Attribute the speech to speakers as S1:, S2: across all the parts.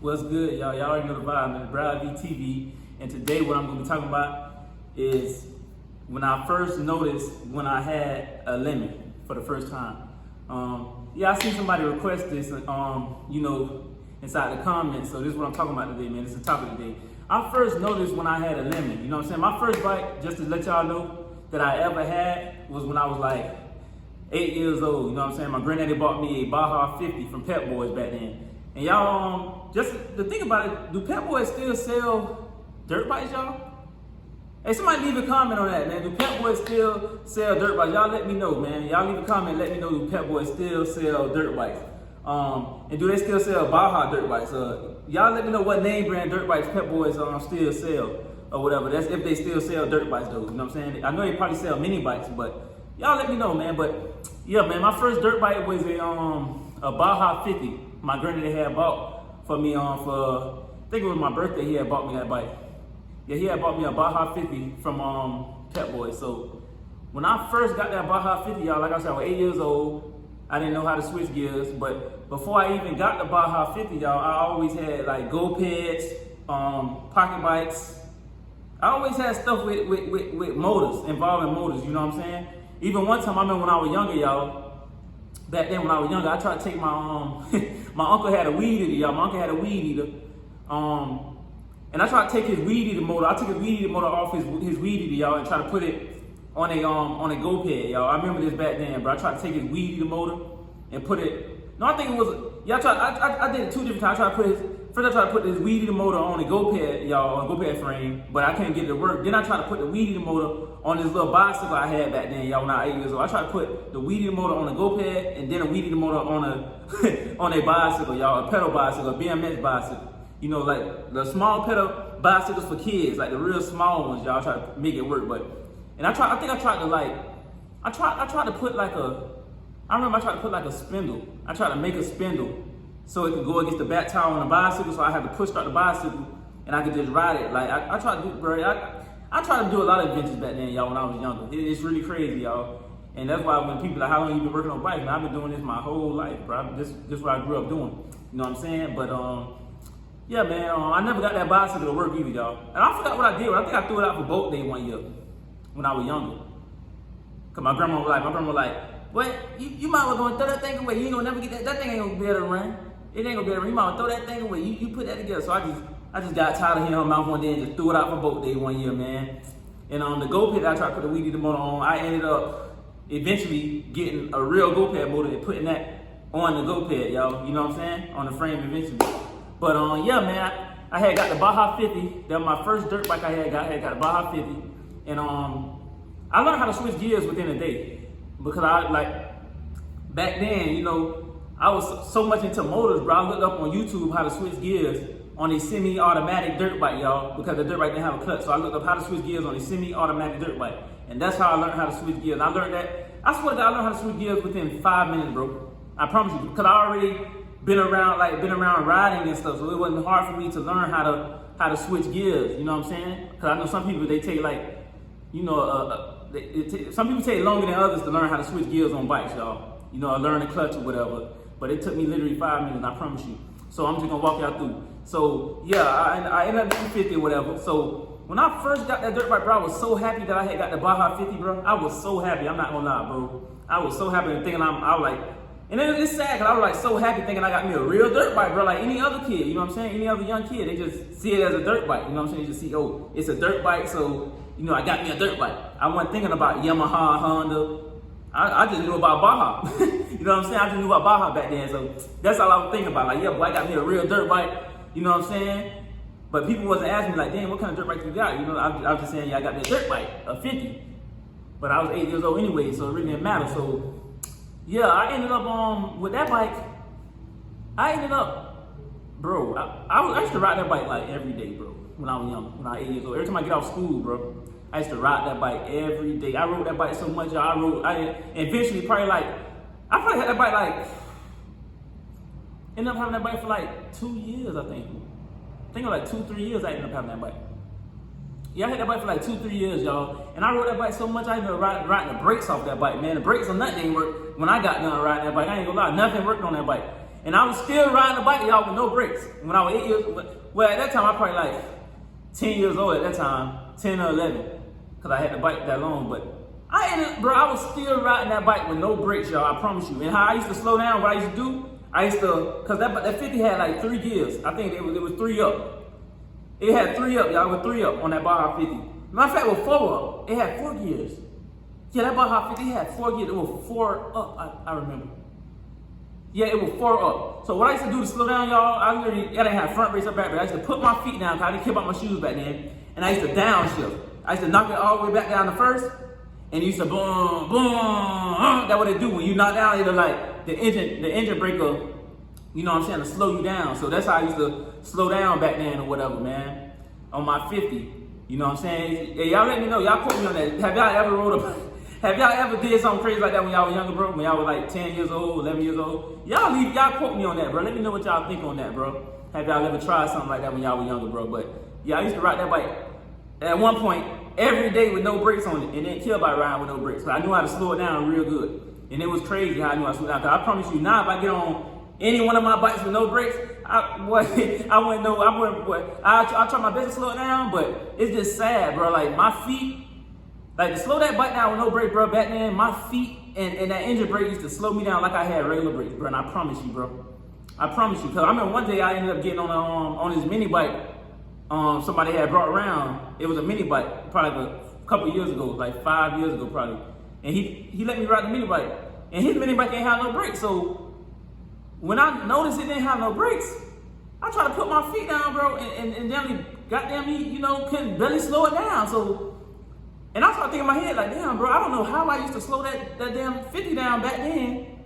S1: What's good, y'all? Y'all already know the vibe, man. Brad VTV. And today what I'm going to be talking about is when I first noticed when I had a lemon for the first time. I seen somebody request this, inside the comments. So this is what I'm talking about today, man. This is the topic today. I first noticed when I had a lemon. You know what I'm saying? My first bike, just to let y'all know, that I ever had was when I was like 8 years old. You know what I'm saying? My granddaddy bought me a Baja 50 from Pep Boys back then. And y'all, just to think about it, do Pep Boys still sell dirt bikes, y'all? Hey, somebody leave a comment on that, man. Do Pep Boys still sell dirt bikes? Y'all let me know, man. Y'all leave a comment, let me know, do Pep Boys still sell dirt bikes? And do they still sell Baja dirt bikes? Y'all let me know what name brand dirt bikes Pep Boys still sell or whatever. That's if they still sell dirt bikes though, you know what I'm saying? I know they probably sell mini bikes, but y'all let me know, man. But yeah, man, my first dirt bike was a Baja 50. My granddaddy had bought for me for, I think it was my birthday, he had bought me that bike. Yeah, he had bought me a Baja 50 from Pep Boys. So when I first got that Baja 50, y'all, like I said, I was 8 years old. I didn't know how to switch gears, but before I even got the Baja 50, y'all, I always had like go-pads, pocket bikes. I always had stuff with motors, involving motors, you know what I'm saying? Even one time, I remember when I was younger, y'all, back then when I was younger, I tried to take my, my uncle had a weed eater, y'all. My uncle had a weed eater. And I tried to take his weed eater motor. I took his weed eater motor off his weed eater, y'all, and try to put it on a go-pad, y'all. I remember this back then, bro. I tried to take his weed eater motor and put it, no, I think it was, yeah, I did it 2 different times. First I tried to put this weed eater motor on a go-pad, y'all, on a go-pad frame, but I couldn't get it to work. Then I tried to put the weed eater motor on this little bicycle I had back then, y'all, when I was 8 years old. I tried to put the weed eater motor on a go-pad and then a weed eater motor on a on a bicycle, y'all, a pedal bicycle, a BMX bicycle. You know, like the small pedal bicycles for kids, like the real small ones, y'all. I tried to make it work, and I tried to put like a spindle. I tried to make a spindle so it could go against the back tire on the bicycle, so I had to push start the bicycle and I could just ride it. Like I tried to do, bro. I tried to do a lot of adventures back then, y'all, when I was younger. It's really crazy, y'all. And that's why when people are like, how long you been working on bikes? Man, I've been doing this my whole life, bro. This is what I grew up doing. You know what I'm saying? But yeah, man, I never got that bicycle to work either, y'all. And I forgot what I did. I think I threw it out for boat day one year when I was younger. Cause my grandma was like, what? You might as well go and throw that thing away. You ain't gonna never get that thing ain't gonna be able to run. It ain't gonna be able to run. You might as well throw that thing away. You put that together. So I just got tired of hearing her mouth one day and just threw it out for boat day one year, man. And on the go-pad I tried to put the weed eater motor on, I ended up eventually getting a real go-pad motor and putting that on the go-pad, y'all. You know what I'm saying? On the frame eventually. But yeah, man, I had got the Baja 50. That was my first dirt bike I had got a Baja 50. And I learned how to switch gears within a day. Because back then, you know, I was so much into motors, bro. I looked up on YouTube how to switch gears on a semi-automatic dirt bike, y'all, because the dirt bike didn't have a clutch. So I looked up how to switch gears on a semi-automatic dirt bike. And that's how I learned how to switch gears. I learned that, I swear to God, I learned how to switch gears within 5 minutes, bro. I promise you, because I already been around riding and stuff, so it wasn't hard for me to learn how to switch gears, you know what I'm saying? Because I know some people, they take some people take longer than others to learn how to switch gears on bikes, y'all. You know, learn the clutch or whatever. But it took me literally 5 minutes, I promise you. So I'm just gonna walk y'all through. So yeah, I ended up doing 50 or whatever. So when I first got that dirt bike, bro, I was so happy that I had got the Baja 50, bro. I was so happy, I'm not gonna lie, bro. I was so happy and thinking I was like, and then it's sad because I was like so happy thinking I got me a real dirt bike, bro, like any other kid, you know what I'm saying? Any other young kid, they just see it as a dirt bike, you know what I'm saying? They just see, oh, it's a dirt bike, so, you know, I got me a dirt bike. I wasn't thinking about Yamaha, Honda. I just knew about Baja. You know what I'm saying? I just knew about Baja back then, so that's all I was thinking about. Like, yeah, boy, I got me a real dirt bike, you know what I'm saying? But people wasn't asking me like, damn, what kind of dirt bike you got? You know, I was just saying, yeah, I got me a dirt bike, a 50. But I was 8 years old anyway, so it really didn't matter. So yeah, I ended up with that bike. Bro, I used to ride that bike like every day, bro. When I was young, when I was 8 years old. Every time I get off school, bro, I used to ride that bike every day. I rode that bike so much, y'all. I eventually I probably had that bike ended up having that bike for like 2 years, I think. I think it was like 2-3 years I ended up having that bike. Yeah, I had that bike for like 2-3 years, y'all. And I rode that bike so much, I ended up riding the brakes off that bike, man. The brakes or nothing didn't work when I got done riding that bike. I ain't gonna lie, nothing worked on that bike. And I was still riding the bike, y'all, with no brakes. When I was 8 years, well, at that time, I probably like 10 years old at that time, 10 or 11, because I had the bike that long. But I was still riding that bike with no brakes, y'all, I promise you. And how I used to slow down, what I used to do, because that 50 had like 3 gears. I think it was 3 up. It had 3 up, y'all, with 3 up on that Baja 50. Matter of fact, it was 4 up. It had 4 gears. Yeah, that Baja 50 had 4 gears. It was 4 up, I remember. Yeah, it was 4 up. So what I used to do to slow down, y'all, I didn't have front brakes or back brakes. I used to put my feet down, because I didn't care about my shoes back then. And I used to downshift. I used to knock it all the way back down to first. And you used to boom, boom, that's what it do. When you knock down, it'll like, the engine breaker, you know what I'm saying, to slow you down. So that's how I used to slow down back then or whatever, man. On my 50, you know what I'm saying? Hey, y'all let me know, y'all quote me on that. Have y'all ever rode a, have y'all ever did something crazy like that when y'all were younger, bro? When y'all were like 10 years old, 11 years old? Y'all quote me on that, bro. Let me know what y'all think on that, bro. Have y'all ever tried something like that when y'all were younger, bro? But yeah, I used to ride that bike at one point every day with no brakes on it, and then kill by riding with no brakes. So I knew how to slow it down real good. And it was crazy how I knew how to slow it down. Cause I promise you now, if I get on any one of my bikes with no brakes, I wouldn't know, I'll try my best to slow it down, but it's just sad, bro. Like my feet, like to slow that bike down with no brake, bro, back then, my feet and that engine brake used to slow me down like I had regular brakes, bro. And I promise you, bro. I promise you. Cause I remember one day I ended up getting on this mini bike. Somebody had brought around. It was a mini bike, probably a couple of years ago, like 5 years ago, probably. And he let me ride the mini bike, and his mini bike ain't have no brakes. So when I noticed it didn't have no brakes, I tried to put my feet down, bro, and damn, goddamn me, you know, couldn't barely slow it down. So, and I started thinking in my head, like, damn, bro, I don't know how I used to slow that damn 50 down back then,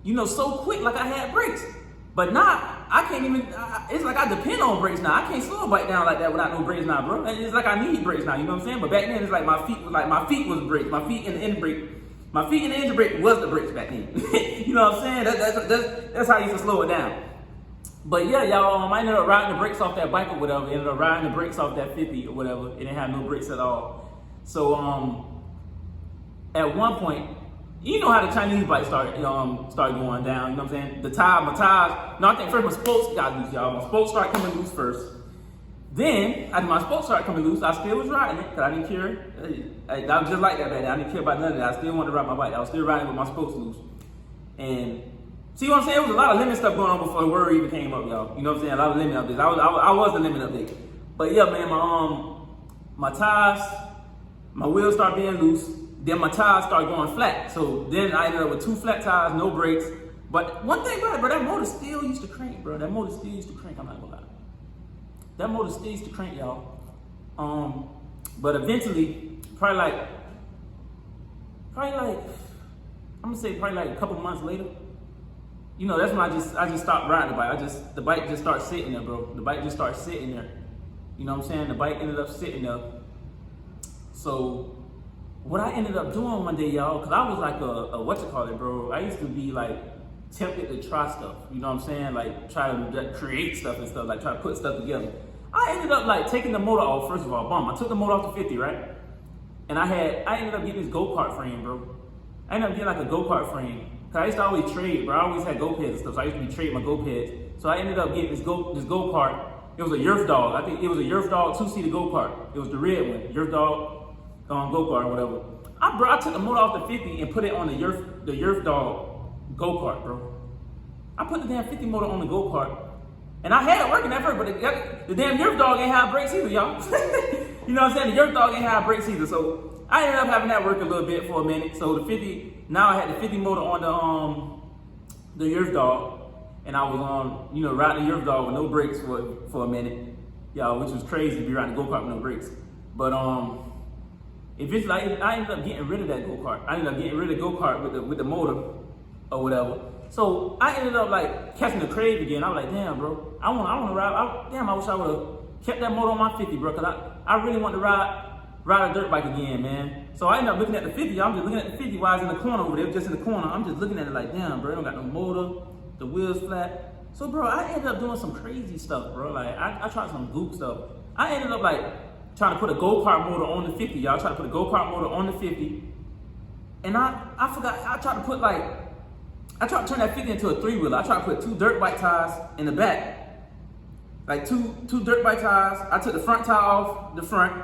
S1: you know, so quick, like I had brakes. But now, I can't even, it's like I depend on brakes now. I can't slow a bike down like that without no brakes now, bro. It's like I need brakes now, you know what I'm saying? But back then, it's like my feet was brakes. My feet and the engine brake. My feet and the engine brake was the brakes back then. You know what I'm saying? That's how I used to slow it down. But yeah, y'all, I ended up riding the brakes off that bike or whatever. Ended up riding the brakes off that 50 or whatever. It didn't have no brakes at all. So, at one point, you know how the Chinese bike started going down, you know what I'm saying? My tires, no, I think first my spokes got loose, y'all. My spokes started coming loose first. Then, after my spokes started coming loose, I still was riding it, because I didn't care. I was just like that back then. I didn't care about none of that. I still wanted to ride my bike. I was still riding with my spokes loose. And, see what I'm saying? There was a lot of limit stuff going on before the word even came up, y'all. You know what I'm saying? A lot of limit updates. I was the limit update. But yeah, man, my tires, my wheels started being loose. Then my tires started going flat. So then I ended up with 2 flat tires, no brakes. But one thing about it, bro, that motor still used to crank, bro. That motor still used to crank, I'm not gonna lie. That motor still used to crank, y'all. But eventually, probably like, I'm gonna say probably like a couple months later, you know, that's when I just stopped riding the bike. The bike just started sitting there, bro. The bike just started sitting there. You know what I'm saying? The bike ended up sitting there. So, what I ended up doing one day, y'all, because I was like bro. I used to be like tempted to try stuff, you know what I'm saying? Like try to create stuff and stuff, like try to put stuff together. I ended up like taking the motor off, first of all, I took the motor off the 50, right? And I ended up getting this go-kart frame, bro. I ended up getting like a go-kart frame. Cause I used to always trade, bro. I always had go-pads and stuff, so I used to be trading my go-pads. So I ended up getting this go-kart. It was a Yerf Dog. I think it was a Yerf Dog 2-seater go-kart. It was the red one, Yerf Dog. Go-kart or whatever. I took the motor off the 50 and put it on the Yerf Dog go-kart, bro. I put the damn 50 motor on the go-kart. And I had it working at first, but the damn Yerf Dog ain't have brakes either, y'all. You know what I'm saying? The Yerf Dog ain't have brakes either. So I ended up having that work a little bit for a minute. So the 50, now I had the 50 motor on the Yerf Dog. And I was on, you know, riding the Yerf Dog with no brakes for a minute. Y'all, which was crazy to be riding a go-kart with no brakes. But eventually, I ended up getting rid of that go-kart. I ended up getting rid of the go-kart with the motor or whatever. So I ended up like catching the crave again. I was like, damn, bro, I want to ride. I wish I would have kept that motor on my 50, bro, because I really want to ride a dirt bike again, man. So I ended up looking at the 50. I'm just looking at the 50 while I was in the corner over there, just in the corner. I'm just looking at it like, damn, bro, I don't got no motor, the wheels flat. So, bro, I ended up doing some crazy stuff, bro. Like, I tried some goop stuff. I ended up like trying to put a go-kart motor on the 50, y'all. Tried to put a go-kart motor on the 50. And I forgot, I tried to put like, I tried to turn that 50 into a 3-wheeler. I tried to put 2 dirt bike tires in the back. Like two dirt bike tires. I took the front tire off the front.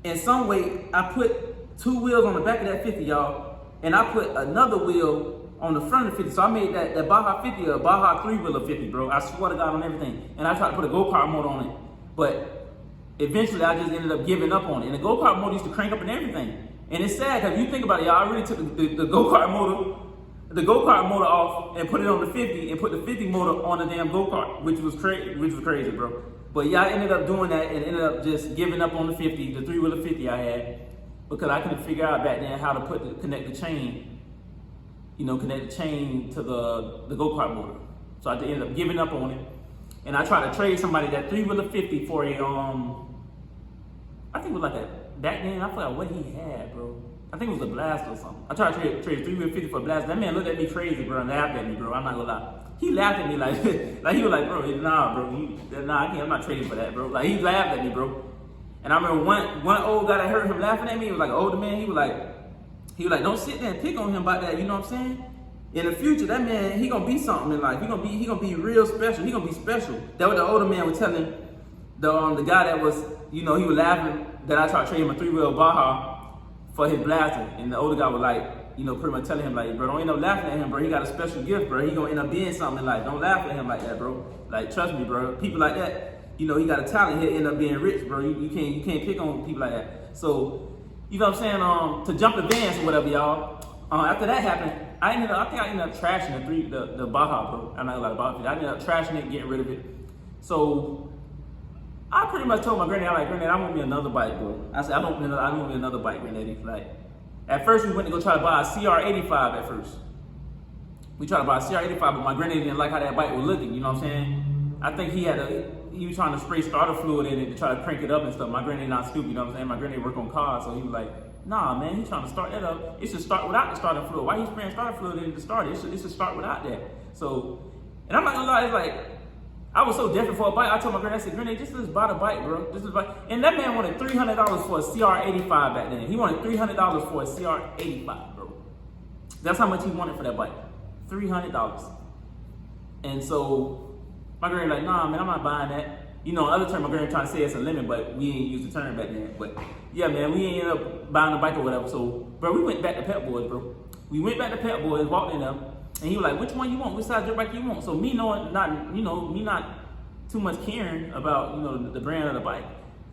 S1: In some way, I put 2 wheels on the back of that 50, y'all. And I put another wheel on the front of the 50. So I made that Baja 50 a Baja 3-wheeler 50, bro. I swear to God on everything. And I tried to put a go-kart motor on it. But eventually, I just ended up giving up on it. And the go-kart motor used to crank up and everything. And it's sad, because if you think about it, y'all, I really took the go-kart motor off and put it on the 50 and put the 50 motor on the damn go-kart, which was crazy, bro. But yeah, I ended up doing that and ended up just giving up on the 50, the 3-wheeler 50 I had, because I couldn't figure out back then how to connect the chain, connect the chain to the go-kart motor. So I ended up giving up on it. And I tried to trade somebody that 3-wheeler 50 for a, I think it was like back then, I forgot what he had, bro. I think it was a Blast or something. I tried to trade 3-wheel 50 for a Blast. That man looked at me crazy, bro, and laughed at me, bro. I'm not gonna lie. He laughed at me like he was like, bro, nah, bro, I can't, I'm not trading for that, bro. Like, he laughed at me, bro. And I remember one old guy that heard him laughing at me. He was like an older man. He was like, don't sit there and pick on him about that. You know what I'm saying? In the future, that man, he gonna be something in life. He gonna be real special. He gonna be special. That what the older man was telling the guy that was, he was laughing that I tried to trade him a 3-wheel Baja for his Blaster. And the older guy was like, pretty much telling him like, bro, don't end up laughing at him, bro. He got a special gift, bro. He gonna end up being something in life. Don't laugh at him like that, bro. Like, trust me, bro. People like that, he got a talent. He'll end up being rich, bro. You can't pick on people like that. So, you know what I'm saying? To jump the Vans or whatever, y'all. After that happened, I think I ended up trashing the Baja, bro. I'm not gonna lie about it. I ended up trashing it, getting rid of it. So I pretty much told my granddad, Granddad, I want me another bike, bro. I said, I want me another bike, Granddaddy. Like, at first we went to go try to buy a CR85 at first. We tried to buy a CR85, but my granddad didn't like how that bike was looking, you know what I'm saying? I think he was trying to spray starter fluid in it to try to crank it up and stuff. My granddad not stupid, you know what I'm saying? My granddad work on cars, so he was like, nah, man, he's trying to start that up. It should start without the starter fluid. Why he spraying starter fluid in it to start it? It should start without that. So, and I'm not gonna lie, it's like, I was so desperate for a bike. I told my granddad, I said, Granddad, just let's buy the bike, bro. Just let's buy. And that man wanted $300 for a CR85 back then. He wanted $300 for a CR85, bro. That's how much he wanted for that bike. $300. And so my granddad like, nah, man, I'm not buying that. Other term, my granddad trying to say it's a limit, but we ain't used the term back then. But yeah, man, we ain't ended up buying a bike or whatever. So, bro, we went back to Pep Boys, bro. We went back to Pep Boys, walked in there, and he was like, which one you want? Which size dirt bike you want? So me knowing, me not too much caring about, the brand of the bike,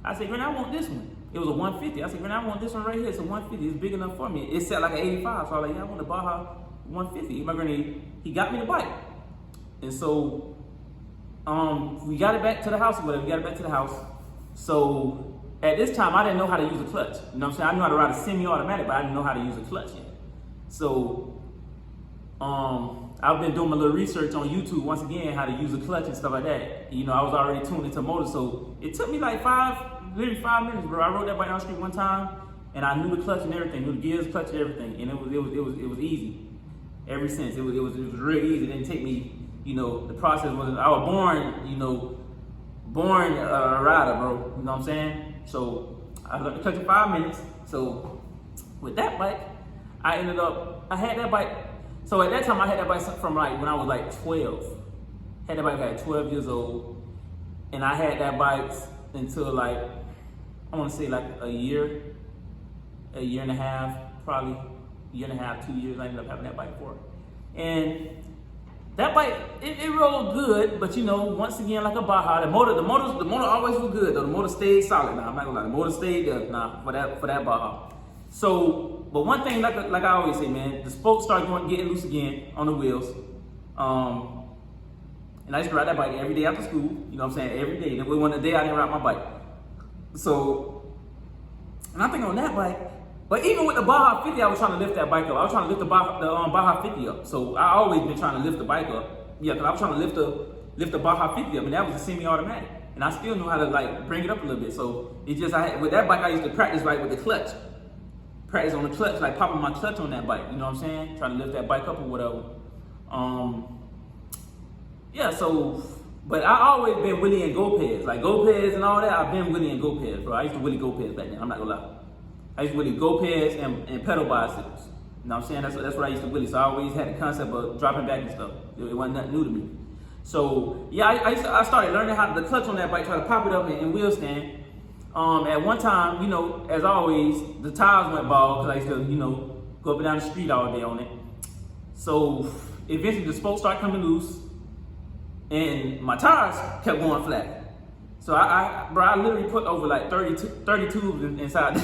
S1: I said, Granddad, I want this one. It was a 150. I said, Granddad, I want this one right here. It's a 150. It's big enough for me. It set like an 85. So I was like, yeah, I want the Baja 150. My granddad, he got me the bike. And so we got it back to the house or whatever. We got it back to the house. So at this time, I didn't know how to use a clutch. You know what I'm saying? I knew how to ride a semi-automatic, but I didn't know how to use a clutch yet. So I've been doing my little research on YouTube once again, how to use a clutch and stuff like that. I was already tuned into motors, so it took me like literally 5 minutes, bro. I rode that bike down the street one time, and I knew the clutch and everything, knew the gears, clutch, and everything, and it was easy. Ever since it was real easy. It didn't take me, the process was. I was born a rider, bro. You know what I'm saying? So I learned the clutch in 5 minutes. So with that bike, I had that bike. So at that time, I had that bike from like when I was like 12. Had that bike at 12 years old, and I had that bike until like, I want to say like a year and a half, probably a year and a half, 2 years. I ended up having that bike for it. And that bike, it rolled good, but once again, like a Baja, the motor always was good though. The motor stayed solid. Now I'm not gonna lie, the motor stayed good. For that Baja. So, but one thing, like I always say, man, the spokes started getting loose again on the wheels. And I used to ride that bike every day after school. You know what I'm saying? Every day. There wasn't a day I didn't ride my bike. So, and I think on that bike, but even with the Baja 50, I was trying to lift that bike up. I was trying to lift the Baja 50 up. So I always been trying to lift the bike up. Yeah, because I was trying to lift the Baja 50 up, and that was a semi-automatic. And I still knew how to like bring it up a little bit. So it just, with that bike, I used to practice like with the clutch. Practice on the clutch, like popping my clutch on that bike, you know what I'm saying? Trying to lift that bike up or whatever. Yeah, so, but I always been Willie and GoPeds. Like GoPeds and all that, I've been Willie and GoPeds, bro. I used to Willie GoPeds back then, I'm not gonna lie. I used to Willie GoPeds and pedal bicycles. You know what I'm saying? That's what I used to wheelie. So I always had the concept of dropping back and stuff. It wasn't nothing new to me. So yeah, I started learning how to clutch on that bike, try to pop it up in wheel stand. At one time, you know, as always, the tires went bald because I used to, you know, go up and down the street all day on it. So eventually the spokes started coming loose and my tires kept going flat. So I literally put over like 30 tubes inside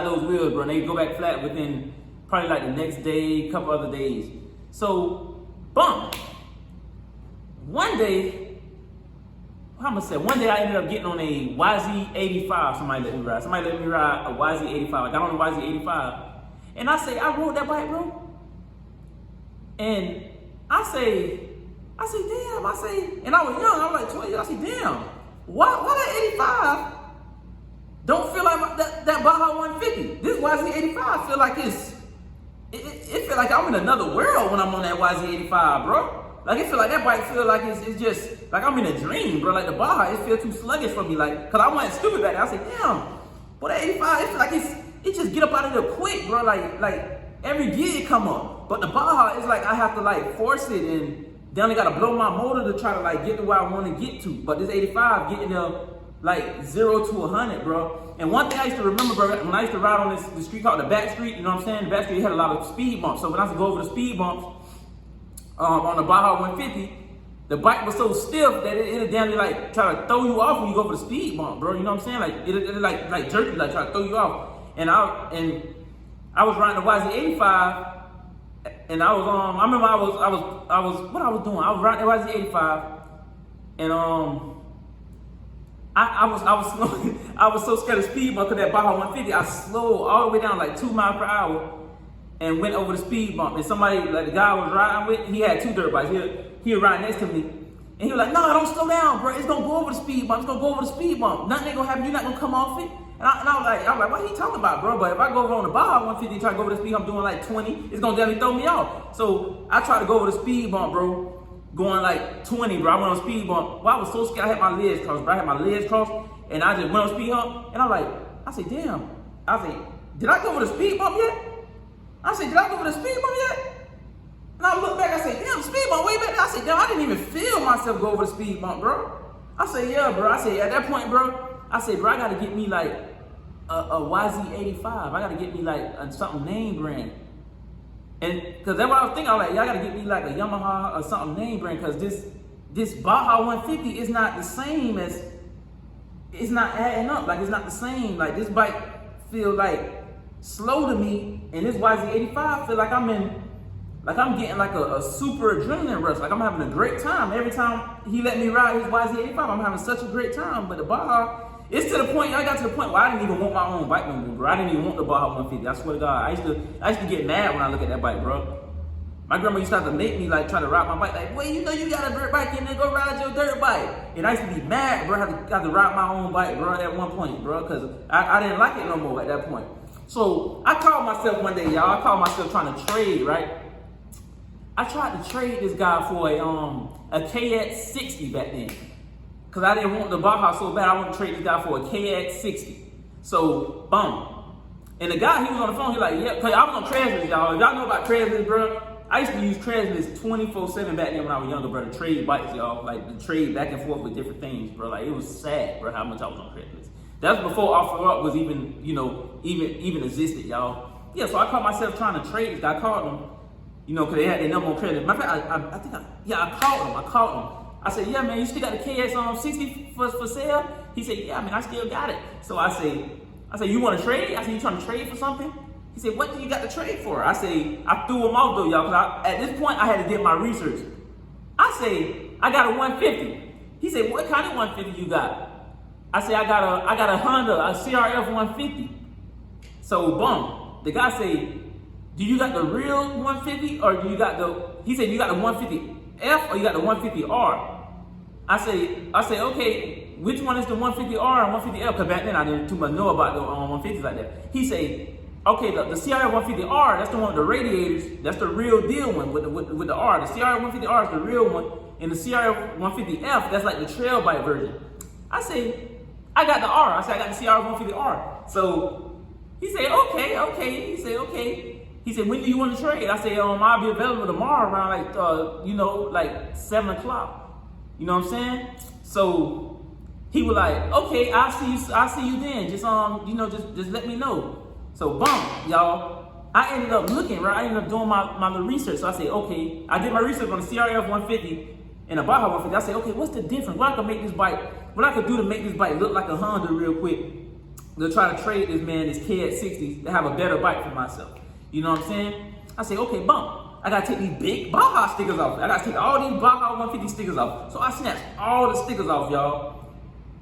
S1: those wheels, bro. And they go back flat within probably like the next day, couple other days. So, one day I ended up getting on a YZ85. Somebody let me ride a YZ85. I got on a YZ85. And I rode that bike, bro. And I say, damn, and I was young, I was like 12 years, I say, damn, why that 85 don't feel like that Baja 150? This YZ85 feel like it feel like I'm in another world when I'm on that YZ85, bro. Like it feel like that bike feel like it's just like I'm in a dream, bro. Like the Baja, it feel too sluggish for me, like, cause I went stupid back there. I said, damn, boy, that 85, it feel like it just get up out of there quick, bro. Like every gear come up, but the Baja is like I have to like force it, and then I gotta blow my motor to try to like get to where I want to get to. But this 85 getting there like 0 to 100, bro. And one thing I used to remember, bro, when I used to ride on this street called the back street, you know what I'm saying? The back street had a lot of speed bumps. So when I used to go over the speed bumps on the Baja 150, the bike was so stiff that it'll damn near like try to throw you off when you go over the speed bump, bro. You know what I'm saying? Like it'll like jerk you, like try to throw you off. And I was riding the YZ85. And I remember I was doing? I was riding the YZ85, and I was so scared of speed bump because that Baja 150, I slowed all the way down like 2 miles per hour and went over the speed bump. And somebody, like the guy I was riding with, he had 2 dirt bikes. He was riding next to me, and he was like, "No, don't slow down, bro. It's gonna go over the speed bump. It's gonna go over the speed bump. Nothing ain't gonna happen. You're not gonna come off it." And I was like, what are you talking about, bro? But if I go over on the Baja 150 and try to go over the speed, I'm doing like 20, it's gonna definitely throw me off. So I tried to go over the speed bump, bro, going like 20, bro. I went on speed bump. Well, I was so scared I had my legs crossed, bro. I had my legs crossed, and I just went on speed bump, and I said, damn. I said, did I go over the speed bump yet? I said, did I go over the speed bump yet? And I looked back, I said, damn, speed bump way back there. I said, damn, I didn't even feel myself go over the speed bump, bro. I said, yeah, bro. I said, at that point, bro, I gotta get me like a YZ85. I gotta get me like something name brand. And cause that's what I was thinking. I was like, y'all gotta get me like a Yamaha or something name brand, cause this Baja 150 is not the same as, it's not adding up. Like it's not the same. Like this bike feel like slow to me, and this YZ85 feel like I'm getting like a super adrenaline rush. Like I'm having a great time. Every time he let me ride his YZ85, I'm having such a great time. But the Baja, it's to the point, I got to the point where I didn't even want my own bike no more, bro. I didn't even want the Baja 150. I swear to God. I used to get mad when I look at that bike, bro. My grandma used to have to make me like try to ride my bike. Like, well, you know you got a dirt bike in there, go ride your dirt bike. And I used to be mad, bro. I had to ride my own bike, bro, at one point, bro, because I didn't like it no more at that point. So I called myself one day, y'all. I called myself trying to trade, right? I tried to trade this guy for a KX60 back then. Cause I didn't want the Baja so bad, I wanted to trade this guy for a KX60. So, boom. And the guy, he was on the phone, he was like, yeah, cause I was on Craigslist, y'all. If y'all know about Craigslist, bro, I used to use Craigslist 24/7 back then when I was younger, bro, to trade bikes, y'all. Like, to trade back and forth with different things, bro. Like, it was sad, bro, how much I was on Craigslist. That was before OfferUp was even, you know, even existed, y'all. Yeah, so I caught myself trying to trade this guy. I called him, you know, cause they had their number on Craigslist. Matter of fact, I called him. I said, yeah, man, you still got the KX60 for sale? He said, yeah, man, I still got it. So I said, you want to trade? I said, you trying to trade for something? He said, what do you got to trade for? I say, I threw him off though, y'all, because at this point I had to get my research. I say, I got a 150. He said, what kind of 150 you got? I say, I got a Honda, a CRF 150. So boom, the guy say, do you got the real 150 or do you got he said, you got the 150F or you got the 150R? I say, okay, which one is the 150R and 150F? Because back then I didn't too much know about the 150s like that. He say, okay, the CRF 150R, that's the one with the radiators. That's the real deal one with the R. The CRF 150R is the real one, and the CRF 150F, that's like the trail bike version. I say, I got the R. I said, I got the CRF 150R. So he said, okay. He said, okay. He said, when do you want to trade? I said, I'll be available tomorrow around like 7 o'clock. You know what I'm saying? So he was like, okay, I'll see you then. Just just let me know. So boom, y'all. I ended up looking, right? I ended up doing my little research. So I said, okay, I did my research on the CRF 150 and the Baja 150. I said, okay, what's the difference? What I could do to make this bike look like a Honda real quick to try to trade this KX 60 to have a better bike for myself. You know what I'm saying? I said, okay, bump. I gotta take these big Baja stickers off. I gotta take all these Baja 150 stickers off. So I snatched all the stickers off, y'all.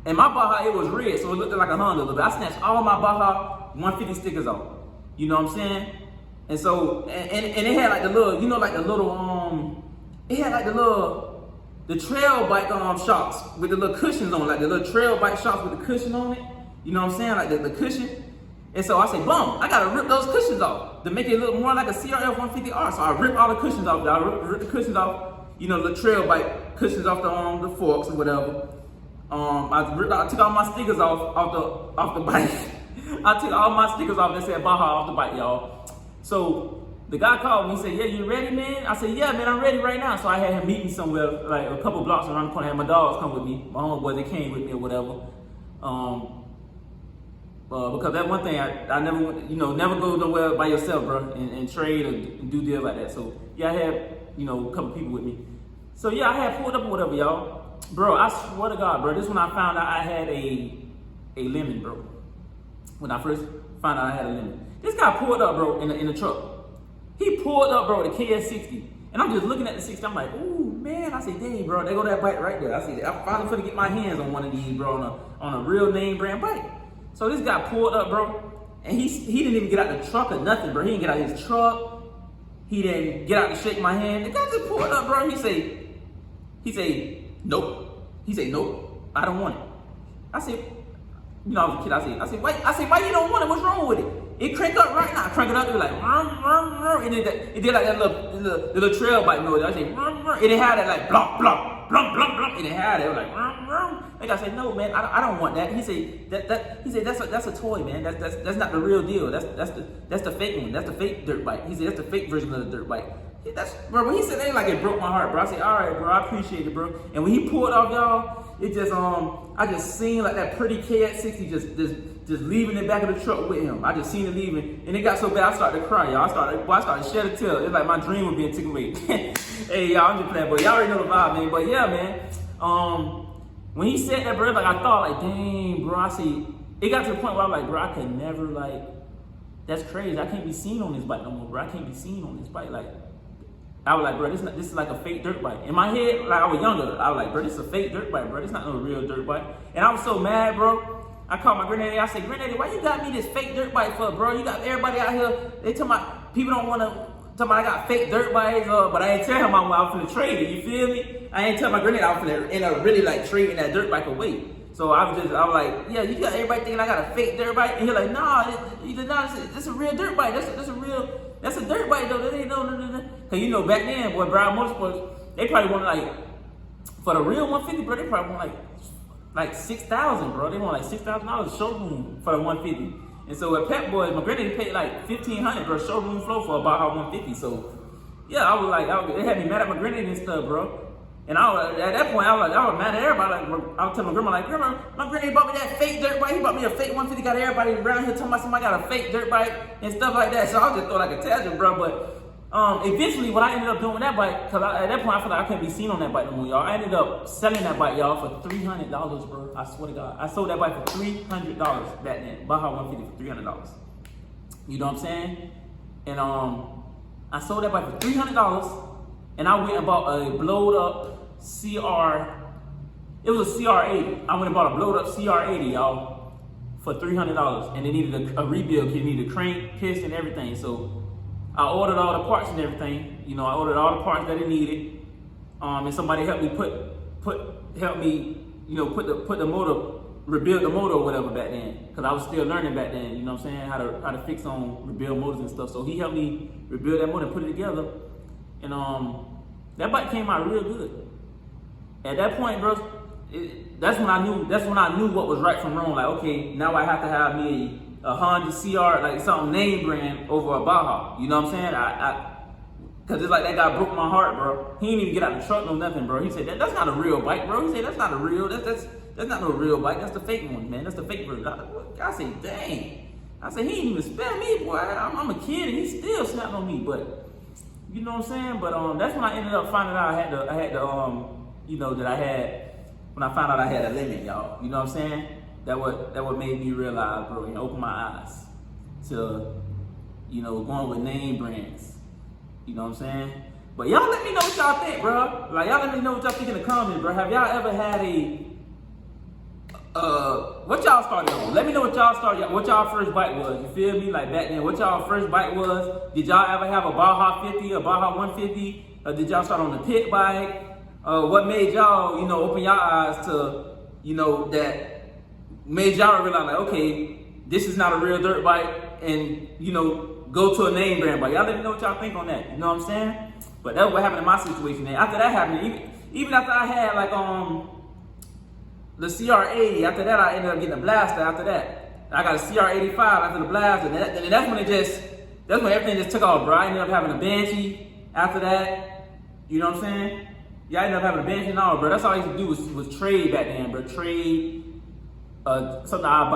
S1: And my Baja, it was red, so it looked like a Honda a little bit. I snatched all my Baja 150 stickers off. You know what I'm saying? And so, and it had like the little, it had like the trail bike shocks with the little cushions on, like the little trail bike shocks with the cushion on it. You know what I'm saying? Like the cushion. And so I said, boom, I gotta rip those cushions off to make it look more like a CRF 150R. So I ripped all the cushions off, y'all. Ripped the cushions off, the trail bike cushions off the forks or whatever. I took all my stickers off the bike. I took all my stickers off that said Baja off the bike, y'all. So the guy called me and said, yeah, you ready, man? I said, yeah, man, I'm ready right now. So I had him meet me somewhere, like a couple blocks around the corner. I had my dogs come with me. My homeboys, they came with me or whatever. Because that one thing, I never went, never go nowhere by yourself, bro, and trade or do deals like that. So yeah, I had, a couple people with me. So yeah, I had pulled up or whatever, y'all. Bro, I swear to God, bro, this is when I found out I had a lemon, bro. When I first found out I had a lemon. This guy pulled up, bro, in the truck. He pulled up, bro, the KS60. And I'm just looking at the 60. I'm like, ooh, man. I say, dang, bro, there go that bike right there. I say, I'm finally gonna get my hands on one of these, bro, on a real name brand bike. So this guy pulled up, bro, and he didn't even get out the truck or nothing, bro. He didn't get out his truck. He didn't get out to shake my hand. The guy just pulled up, bro. He say, nope. He say, nope, I don't want it. I said, I was a kid. I said, why you don't want it? What's wrong with it? It cranked up right now. I crank it up, it was like, and it did like that little trail bike noise. I said, and it had that like blop, blop, blop, blop, blop, and it had it. It was like, like I said, no, man, I don't want that. He said, he said that's a toy, man. That's not the real deal. That's the fake one. That's the fake dirt bike. He said that's the fake version of the dirt bike. Bro, when he said that, like it broke my heart, bro. I said, all right, bro, I appreciate it, bro. And when he pulled off, y'all, it just I just seen like that pretty KX60 just leaving the back of the truck with him. I just seen it leaving, and it got so bad I started to cry, y'all. I started to shed a tear. It's like my dream was being taken away. Hey, y'all, I'm just playing, but y'all already know the vibe, man. But yeah, man. When he said that, bro, like I thought, like, dang, bro. I see. It got to the point where I'm like, bro, I could never that's crazy. I can't be seen on this bike no more, bro. I can't be seen on this bike, like. I was like, bro, this is like a fake dirt bike. In my head, like I was younger, I was like, bro, this is a fake dirt bike, bro. This not no real dirt bike. And I was so mad, bro. I called my granddaddy. I said, granddaddy, why you got me this fake dirt bike for, bro? You got everybody out here. They tell my people don't want to. Tell me I got fake dirt bikes, but I ain't tell him I was finna trade it. You feel me? I ain't tell my granddaddy I was finna end up really like trading that dirt bike away. So I was like, yeah, you got everybody thinking I got a fake dirt bike, and he's like, nah, this a real dirt bike. That's a dirt bike though. That ain't no. Cause back then, boy, Brown Motorsports, they probably want like for the real 150, bro. They probably want like $6,000, bro. They want like $6,000 showroom for the 150. And so at Pep Boys, my granddaddy paid like $1,500, bro, showroom flow for a Baja 150. So yeah, I was like, it had me mad at my granddaddy and stuff, bro. And at that point, I was mad at everybody. Like, I was telling my grandma, like, grandma, my granddaddy bought me that fake dirt bike. He bought me a fake 150. Got everybody around here talking about somebody got a fake dirt bike and stuff like that. So I was just throwing like a tangent, bro. But eventually, what I ended up doing with that bike, because at that point, I feel like I couldn't be seen on that bike no more, y'all. I ended up selling that bike, y'all, for $300, bro. I swear to God. I sold that bike for $300 back then. Baja 150 for $300. You know what I'm saying? And I sold that bike for $300, and I went and bought a blowed up it was a CR80. I went and bought a blowed up CR80, y'all, for $300. And it needed a rebuild kit. It needed a crank, piston, everything. So I ordered all the parts and everything. I ordered all the parts that it needed. And somebody helped me put the motor, rebuild the motor or whatever back then. Cause I was still learning back then, you know what I'm saying, how to fix rebuild motors and stuff. So he helped me rebuild that motor and put it together. And that bike came out real good. At that point, bro, that's when I knew what was right from wrong. Like, okay, now I have to have me a Honda CR, like something name brand over a Baja. You know what I'm saying? Cause it's like that guy broke my heart, bro. He didn't even get out the truck, no nothing, bro. He said that's not a real bike, bro. He said that's not a real, that's not no real bike. That's the fake one, man. That's the fake version. I said, dang. I said he didn't even spare me, boy. I'm a kid and he still snapped on me, but you know what I'm saying. But that's when I ended up finding out I had to you know, that I had when I found out I had a limit, y'all. You know what I'm saying? That what made me realize, bro, and open my eyes to, you know, going with name brands. You know what I'm saying? But y'all let me know what y'all think, bro. Like, y'all let me know what y'all think in the comments, bro. Have y'all ever had what y'all started on? Let me know what y'all started, what y'all first bike was. You feel me? Like back then, what y'all first bike was. Did y'all ever have a Baja 50, a Baja 150? Or did y'all start on the pit bike? What made y'all, you know, open your eyes to, you know, that made y'all realize, like, okay, this is not a real dirt bike, and, you know, go to a name brand bike. Y'all let me know what y'all think on that. You know what I'm saying? But that's what happened in my situation. And after that happened, even after I had like the CR80, after that I ended up getting a blaster. After that, I got a CR85 after the blaster, and that's when everything just took off, bro. I ended up having a Banshee after that. You know what I'm saying? Yeah, I ended up having a Banshee and all, bro. That's all I used to do was trade back then, bro. Trade something I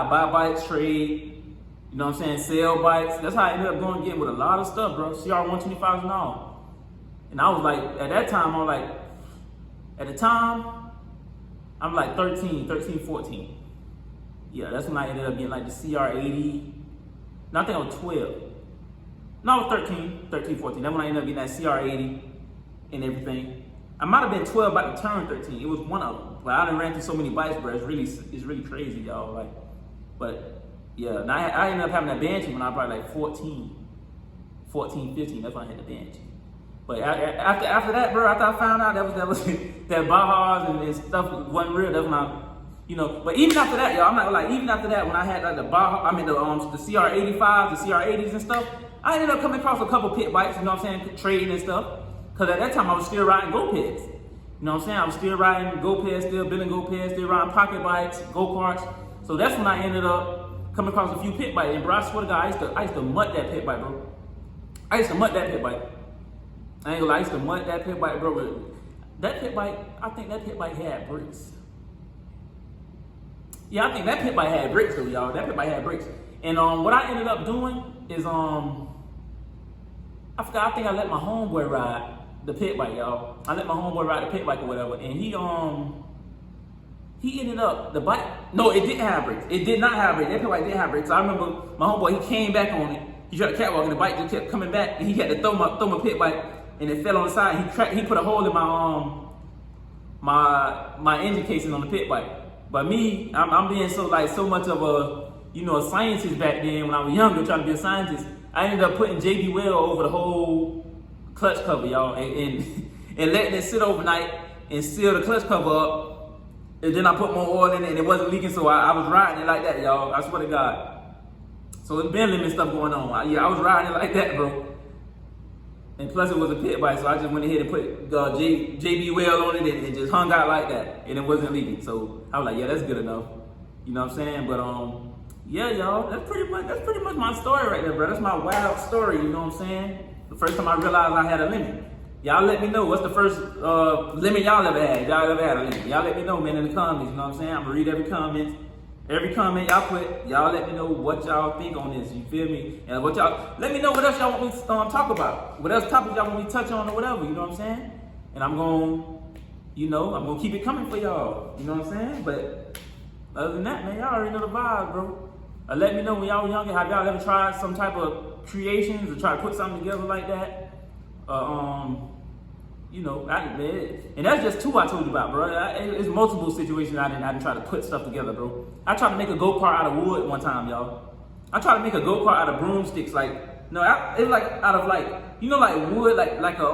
S1: buy bikes, trade. You know what I'm saying? Sell bikes. That's how I ended up getting with a lot of stuff, bro. CR125s and all. And I was like, at that time, I'm like 13, 14. Yeah, that's when I ended up getting like the CR80. No, I think I was 12. No, I was 13, 14. That's when I ended up getting that CR80 and everything. I might have been 12 about to turn 13. It was one of them. But I done ran through so many bikes, bro. It's really crazy, y'all. Like, but yeah, and I ended up having that Banshee when I was probably like 14, 15. That's when I had the Banshee. But after that, bro, after I found out that was that Bajas and stuff wasn't real, that's when I, you know. But even after that, y'all, I'm not like, even after that, when I had like the Baja, I mean the CR85s, the CR80s and stuff, I ended up coming across a couple pit bikes, you know what I'm saying, trading and stuff. Cause at that time I was still riding go-peds. You know what I'm saying? I was still riding go-peds, still building go-peds, still riding pocket bikes, go-karts. So that's when I ended up coming across a few pit bikes. And bro, I swear to God, I used to mutt that pit bike, bro. I used to mutt that pit bike. I ain't gonna lie, I used to mutt that pit bike, bro. But that pit bike, I think that pit bike had brakes. Yeah, I think that pit bike had brakes though, y'all. That pit bike had brakes. And what I ended up doing is I think I let my homeboy ride the pit bike, y'all. I let my homeboy ride the pit bike or whatever, and he ended up, the bike, no, it didn't have brakes. It did not have brakes. That pit bike didn't have brakes. So I remember my homeboy, he came back on it. He tried to catwalk and the bike just kept coming back, and he had to throw my pit bike, and it fell on the side. He put a hole in my engine casing on the pit bike. But me, I'm being so much of a, you know, a scientist back then when I was younger, trying to be a scientist. I ended up putting JB Weld over the whole clutch cover, y'all, and letting it sit overnight and seal the clutch cover up. And then I put more oil in it and it wasn't leaking, so I was riding it like that, y'all. I swear to God. So it's been limit stuff going on. I was riding it like that, bro. And plus it was a pit bike, so I just went ahead and put JB Weld on it and it just hung out like that, and it wasn't leaking. So I was like, yeah, that's good enough. You know what I'm saying? But yeah, y'all, that's pretty much my story right there, bro. That's my wild story, you know what I'm saying? The first time I realized I had a limit. Y'all let me know, what's the first limit y'all ever had? Y'all ever had a limit? Y'all let me know, man, in the comments, you know what I'm saying? I'm gonna read every comment. Every comment y'all put, y'all let me know what y'all think on this, you feel me? And let me know what else y'all want me to talk about. What else topics y'all want me to touch on or whatever, you know what I'm saying? And I'm gonna keep it coming for y'all, you know what I'm saying? But other than that, man, y'all already know the vibes, bro. Let me know when y'all were younger, have y'all ever tried some type of creations or try to put something together like that? You know, and that's just two I told you about, bro. It's multiple situations I didn't try to put stuff together, bro. I tried to make a go-kart out of wood one time, y'all. I tried to make a go-kart out of broomsticks, it's like out of you know, like wood, like a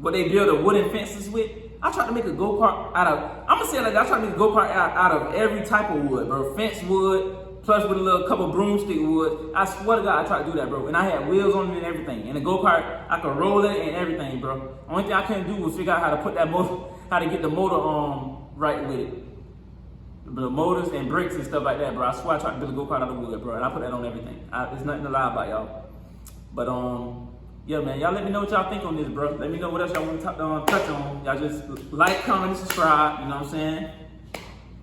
S1: what they build a wooden fences with. I tried to make a go-kart out of, I'm gonna say it like that, I tried to make a go-kart out of every type of wood, bro. Fence wood, plus with a little couple broomstick wood. I swear to God, I tried to do that, bro. And I had wheels on it and everything. And the go-kart, I could roll it and everything, bro. Only thing I couldn't do was figure out how to put that motor, how to get the motor right with it. the motors and brakes and stuff like that, bro. I swear I tried to build a go-kart out of wood, bro, and I put that on everything. There's nothing to lie about, y'all. But yeah, man, y'all let me know what y'all think on this, bro. Let me know what else y'all want to touch on. Y'all just like, comment, and subscribe. You know what I'm saying?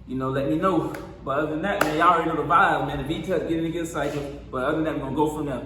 S1: You know, let me know. But other than that, man, y'all already know the vibe, man. The V-Touch getting a good cycle. But other than that, we're gonna go from there.